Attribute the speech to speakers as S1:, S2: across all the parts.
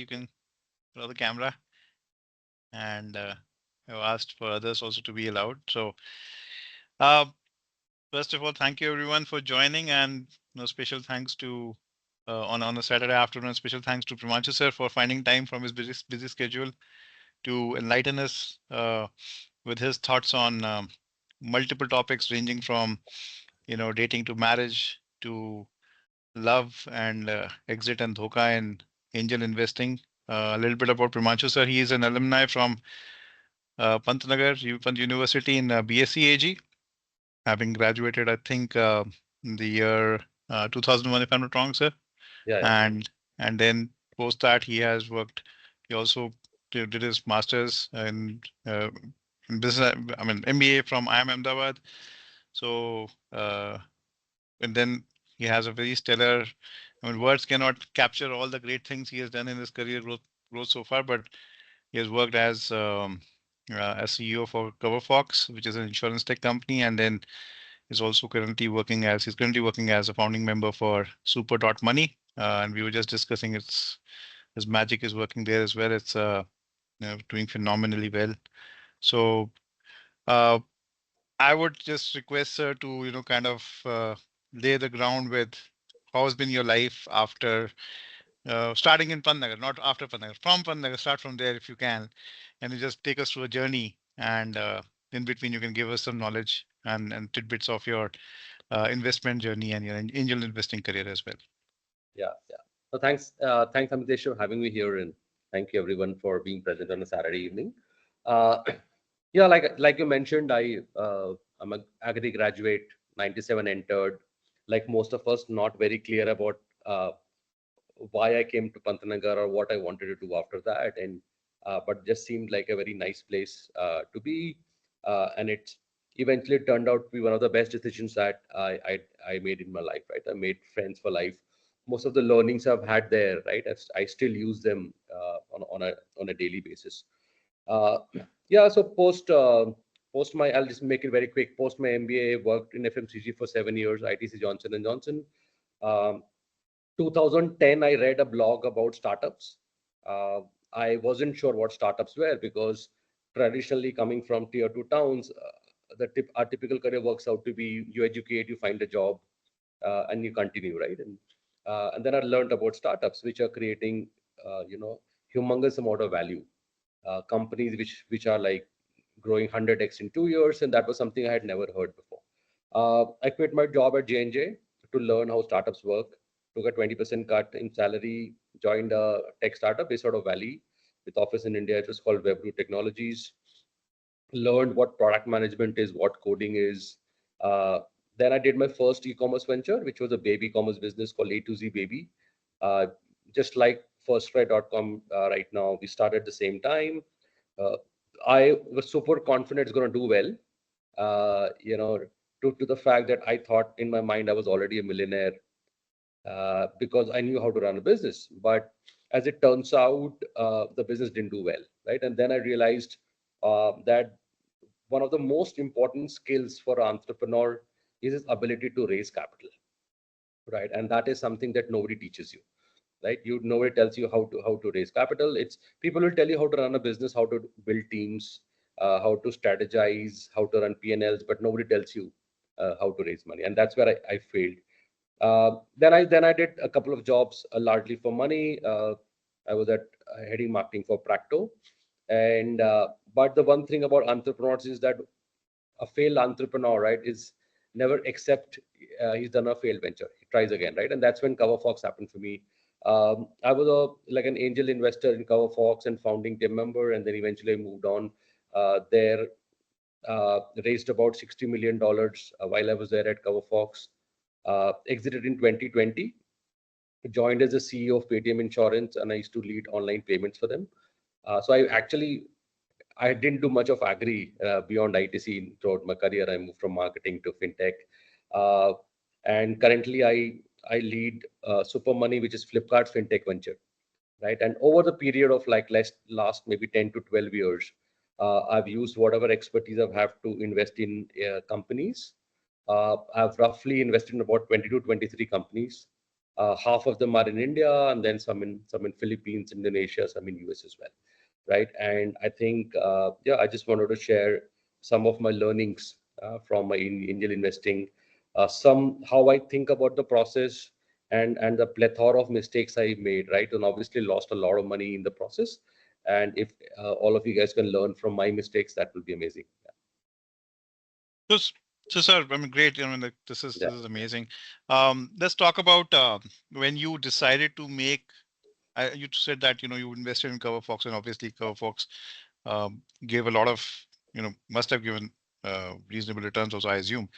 S1: you can throw the camera, and I've asked for others also to be allowed. So, uh, first of all, thank you everyone for joining, and special thanks to on a Saturday afternoon. Special thanks to Premanshu sir for finding time from his busy schedule to enlighten us with his thoughts on multiple topics ranging from dating to marriage to love and exit and dhoka and angel investing. A little bit about Premanshu sir. He is an alumni from Pantnagar University in BSc AG, having graduated, I think, in the year 2001, if I'm not wrong, sir.
S2: Yeah, yeah.
S1: And then post that, he has worked. He also did his masters in business. I mean, MBA from IIM Ahmedabad. So, and then he has a very stellar. I mean, words cannot capture all the great things he has done in his career growth so far, but he has worked as CEO for CoverFox, which is an insurance tech company, and then he's currently working as a founding member for Super Money. And we were just discussing his magic is working there as well. It's doing phenomenally well. So uh, I would just request sir to kind of lay the ground with how has been your life after starting in Pantnagar, not after Pantnagar, from Pantnagar. Start from there if you can, and you just take us through a journey. And in between, you can give us some knowledge and tidbits of your investment journey and your angel investing career as well.
S2: Yeah, yeah. So thanks, Amitesh, for having me here, and thank you everyone for being present on a Saturday evening. Uh, yeah, like you mentioned, I'm a agri graduate, 97 entered. Like most of us, not very clear about why I came to Pantnagar or what I wanted to do after that, and but just seemed like a very nice place to be, and it eventually turned out to be one of the best decisions that I made in my life. Right, I made friends for life. Most of the learnings I've had there, right, I still use them on a daily basis. Uh, yeah, so post my, I'll just make it very quick. Post my MBA, worked in FMCG for 7 years, ITC Johnson and Johnson. Um, 2010, I read a blog about startups. Uh, I wasn't sure what startups were because traditionally coming from tier two towns, our typical career works out to be you educate, you find a job, and you continue, right? And then I learned about startups which are creating, humongous amount of value. Companies which are like growing 100x in 2 years, and that was something I had never heard before. I quit my job at J&J to learn how startups work. Took a 20% cut in salary, joined a tech startup based out of Valley with office in India. It was called Webroot Technologies. Learned what product management is, what coding is. Uh, then I did my first e-commerce venture, which was a baby commerce business called A to Z Baby. Uh, just like firstcry.com right now, we started at the same time. Uh, I was super confident it's going to do well. To the fact that I thought in my mind I was already a millionaire because I knew how to run a business. But as it turns out, the business didn't do well, right? And then I realized that one of the most important skills for an entrepreneur is his ability to raise capital, right? And that is something that nobody teaches you, right? Nobody tells you how to raise capital. It's people will tell you how to run a business, how to build teams, how to strategize, how to run P&Ls, but nobody tells you how to raise money, and that's where I failed. Then I did a couple of jobs largely for money. I was at heading marketing for Practo, and but the one thing about entrepreneurs is that a failed entrepreneur, right, is never accept he's done a failed venture. He tries again, right? And that's when CoverFox happened for me. I was like an angel investor in CoverFox and founding team member, and then eventually I moved on. There raised about $60 million while I was there at CoverFox. Exited in 2020. Joined as a CEO of Paytm Insurance, and I used to lead online payments for them. So I didn't do much of agri beyond ITC throughout my career. I moved from marketing to fintech, uh, and currently I lead Super Money, which is Flipkart's fintech venture, right? And over the period of like last maybe 10 to 12 years, I've used whatever expertise I've have to invest in companies. I've roughly invested in about 20 to 23 companies. Half of them are in India, and then some in Philippines, Indonesia, some in US as well, right? And I think yeah, I just wanted to share some of my learnings from my angel investing, some how I think about the process, and the plethora of mistakes I made, right? And obviously lost a lot of money in the process. And if all of you guys can learn from my mistakes, that will be amazing.
S1: So, so sir, I mean, great. I mean, like,
S2: Yeah.
S1: this is amazing. Let's talk about when you decided to make. You said that you invested in CoverFox, and obviously CoverFox gave a lot of must have given reasonable returns also, I assume.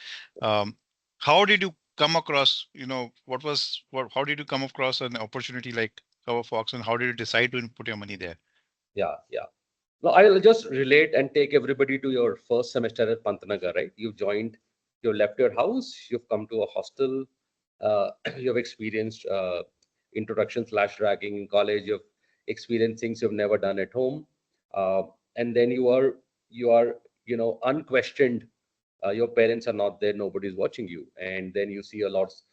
S1: Um, how did you come across? How did you come across an opportunity like CoverFox, and how did you decide to put your money there?
S2: Yeah, yeah. No, I'll just relate and take everybody to your first semester at Pantnagar, right? You joined, you left your house, you've come to a hostel, you've experienced introduction slash ragging in college, you've experienced things you've never done at home, uh, and then you are unquestioned. Your parents are not there, nobody's watching you, and then you see a lots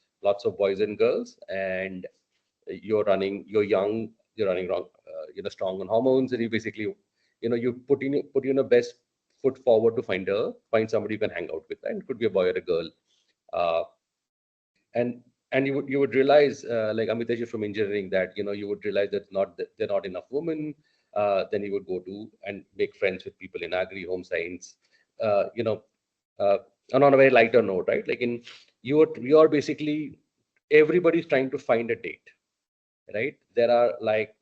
S2: of boys and girls, and you're young, you're running wrong, strong on hormones, and you basically, you put in a best foot forward to find somebody you can hang out with, and it could be a boy or a girl. uh, and and you would realize, like Amitesh is from engineering, that you would realize that there are not enough women. Then you would go to and make friends with people in agri, home science, uh, you know uh, and on a very lighter note, right? Like in you are basically, everybody's trying to find a date, right? There are like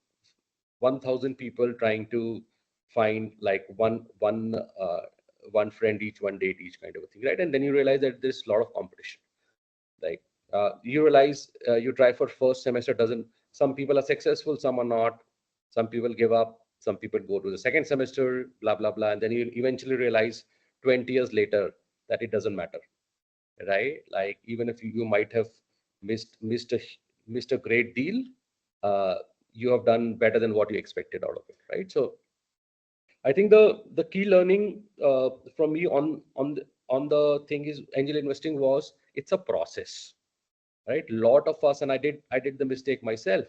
S2: 1,000 people trying to find like one friend each, one date each, kind of a thing, right? And then you realize that there's a lot of competition. Like you realize, you try for first semester, doesn't, some people are successful, some are not, some people give up, some people go to the second semester, blah blah blah, and then you eventually realize 20 years later that it doesn't matter, right? Like even if you might have missed a great deal, uh, you have done better than what you expected out of it, right? So I think the key learning from me on the thing is, angel investing was, it's a process, right? Lot of us, and I did the mistake myself,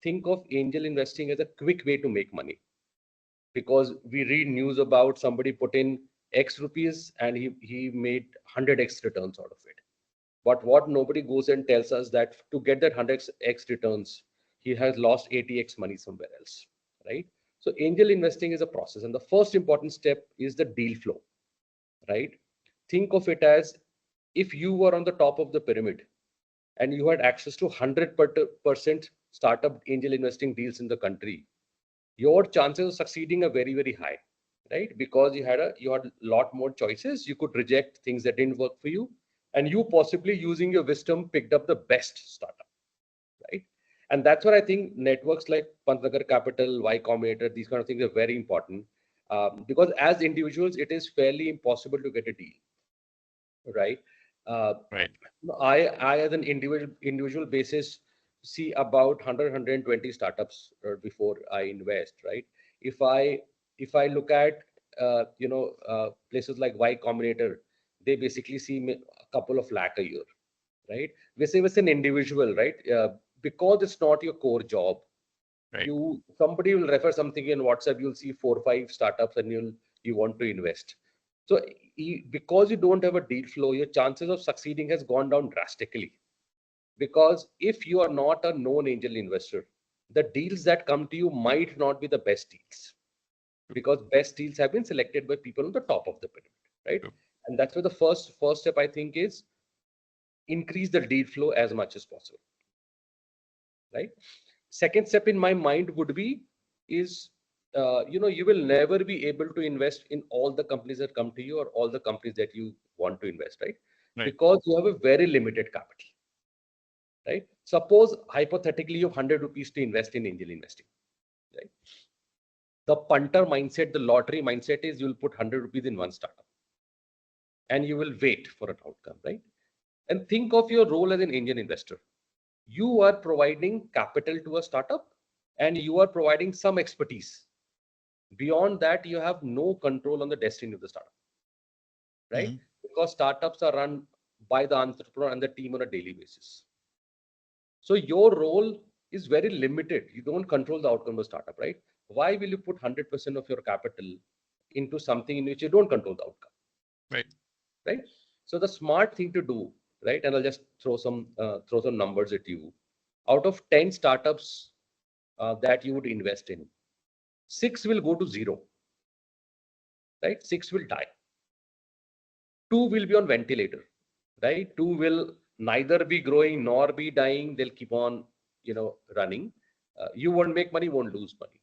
S2: think of angel investing as a quick way to make money, because we read news about somebody put in X rupees and he made 100x returns out of it. But what nobody goes and tells us, that to get that 100x returns, he has lost 80x money somewhere else, right? So angel investing is a process, and the first important step is the deal flow, right? Think of it as, if you were on the top of the pyramid and you had access to 100% startup angel investing deals in the country, your chances of succeeding are very, very high, right? Because you had a lot more choices. You could reject things that didn't work for you, and you possibly, using your wisdom, picked up the best startup, right? And that's what I think networks like Pantnagar Capital, Y Combinator, these kind of things are very important, because as individuals, it is fairly impossible to get a deal, right? Uh,
S1: Right.
S2: I as an individual basis, see about 100 startups before I invest, right? If I look at places like Y Combinator, they basically see a couple of lakh a year, right? We say it's an individual, right? Because it's not your core job.
S1: Right.
S2: Somebody will refer something in WhatsApp, you'll see 4 or 5 startups, and you want to invest. So because you don't have a deal flow, your chances of succeeding has gone down drastically. Because if you are not a known angel investor, the deals that come to you might not be the best deals, because best deals have been selected by people on the top of the pyramid, right?
S1: True.
S2: And that's where the first step, I think, is increase the deal flow as much as possible, right? Second step in my mind would be, is you will never be able to invest in all the companies that come to you, or all the companies that you want to invest, right?
S1: Right.
S2: Because you have a very limited capital, right? Suppose hypothetically you have 100 rupees to invest in angel investing, right? The punter mindset, the lottery mindset is, you'll put 100 rupees in one startup and you will wait for an outcome, right? And think of your role as an angel investor. You are providing capital to a startup, and you are providing some expertise. Beyond that, you have no control on the destiny of the startup, right?
S1: Hmm.
S2: Because startups are run by the entrepreneur and the team on a daily basis. So your role is very limited. You don't control the outcome of the startup, right? Why will you put 100% of your capital into something in which you don't control the outcome,
S1: Right.
S2: right? So the smart thing to do, right? And I'll just throw some numbers at you. Out of 10 startups that you would invest in, 6 will go to zero, right? 6 will die. 2 will be on ventilator, right? 2 will neither be growing nor be dying. They'll keep on, running. You won't make money, won't lose money.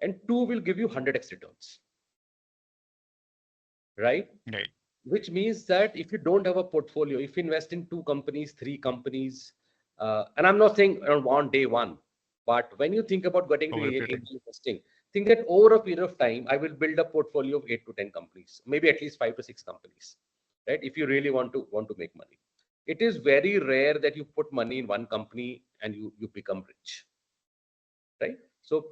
S2: And 2 will give you 100x returns, right?
S1: Right.
S2: Which means that if you don't have a portfolio, if you invest in 2 companies, 3 companies, and I'm not saying on day one, but when you think about getting to
S1: Over a period.
S2: angel investing, think that over a period of time, I will build a portfolio of 8 to 10 companies, maybe at least 5 to 6 companies, right? If you really want to make money, it is very rare that you put money in one company and you become rich, right? So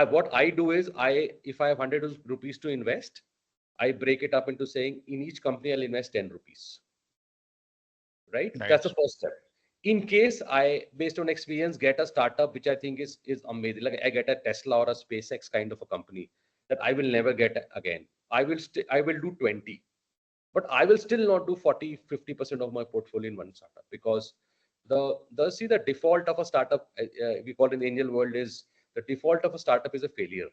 S2: what I do is if I have 100 rupees to invest, I break it up into saying in each company I'll invest 10 rupees, right? That's the
S1: Nice.
S2: first step. In case I, based on experience, get a startup which I think is amazing, like I get a Tesla or a SpaceX kind of a company that I will never get again. I will do 20, but I will still not do 40-50% of my portfolio in one startup, because the default of a startup, we call it in the angel world, is the default of a startup is a failure.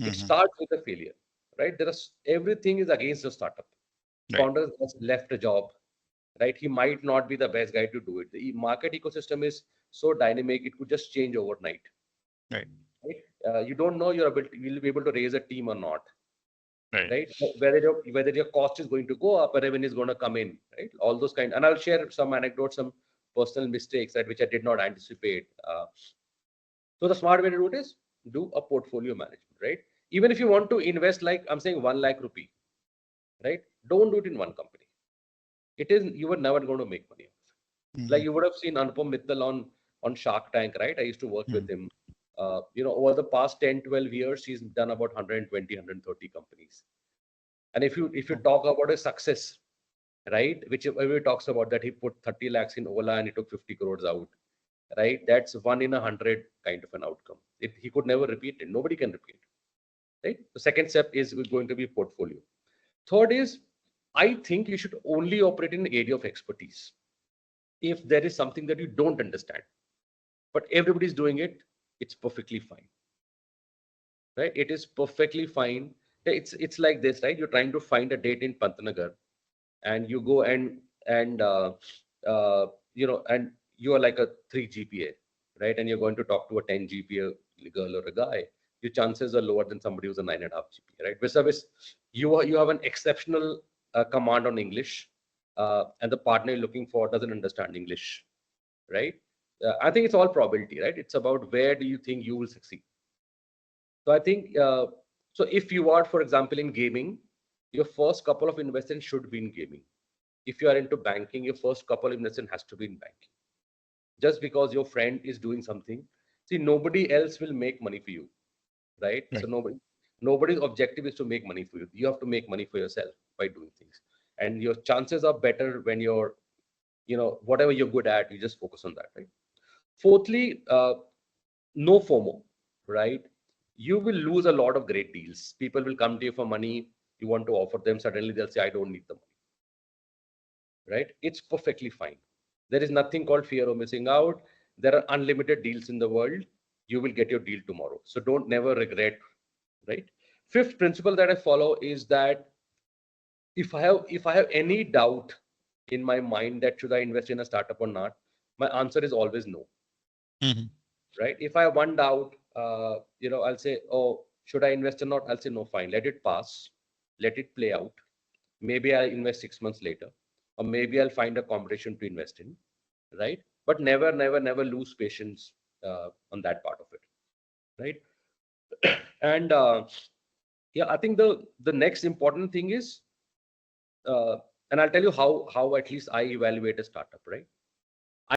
S2: It
S1: Hmm.
S2: starts with a failure, right? Everything is against the startup.
S1: Right.
S2: Founder has left a job, right? He might not be the best guy to do it. The market ecosystem is so dynamic, it could just change overnight,
S1: Right.
S2: right? You don't know you'll be able to raise a team or not,
S1: Right.
S2: right? Whether your cost is going to go up or revenue is going to come in, right? All those kind. And I'll share some anecdotes, some personal mistakes, right, which I did not anticipate. So the smart way to do it is do a portfolio management, right? Even if you want to invest, like I'm saying, 1 lakh rupee, right? Don't do it in one company. You were never going to make money. Like
S1: Hmm.
S2: you would have seen Anupam Mittal on Shark Tank, right? I used to work with
S1: Hmm.
S2: him. Over the past 10-12 years, he's done about 120, 130 companies. And if you
S1: Oh,
S2: talk about his success, right, which everybody talks about, that he put 30 lakhs in Ola and he took 50 crores out, right? That's 1 in 100 kind of an outcome. He could never repeat it. Nobody can repeat it, right? The second step is going to be portfolio. Third is, I think you should only operate in an area of expertise. If there is something that you don't understand, but everybody's doing it, it's perfectly fine, right? It is perfectly fine. It's like this, right? You're trying to find a date in Pantnagar, and you go uh, and you are like a 3 GPA, right? And you're going to talk to a 10 GPA girl or a guy. Your chances are lower than somebody who's a 9.5 GPA, right? Vis you have an exceptional command on English, and the partner you're looking for doesn't understand English, right? I think it's all probability, right? It's about where do you think you will succeed. So I think so. If you are, for example, in gaming, your first couple of investments should be in gaming. If you are into banking, your first couple of investment has to be in banking. Just because your friend is doing something, see, nobody else will make money for you, right? So
S1: right.
S2: nobody's objective is to make money for you. You have to make money for yourself by doing things, and your chances are better when you're, whatever you're good at, you just focus on that, right? Fourthly, no FOMO, right? You will lose a lot of great deals. People will come to you for money. You want to offer them, suddenly they'll say, I don't need the money, right? It's perfectly fine. There is nothing called fear of missing out. There are unlimited deals in the world. You will get your deal tomorrow. So don't never regret, right? Fifth principle that I follow is that if I have any doubt in my mind that should I invest in a startup or not, my answer is always no,
S1: Hmm.
S2: right? If I have one doubt, I'll say, oh, should I invest or not? I'll say, no, fine, let it pass, let it play out. Maybe I'll invest 6 months later, or maybe I'll find a competition to invest in, right? But never, never, never lose patience on that part of it, right? And yeah, I think the next important thing is, uh, and I'll tell you how at least I evaluate a startup, right?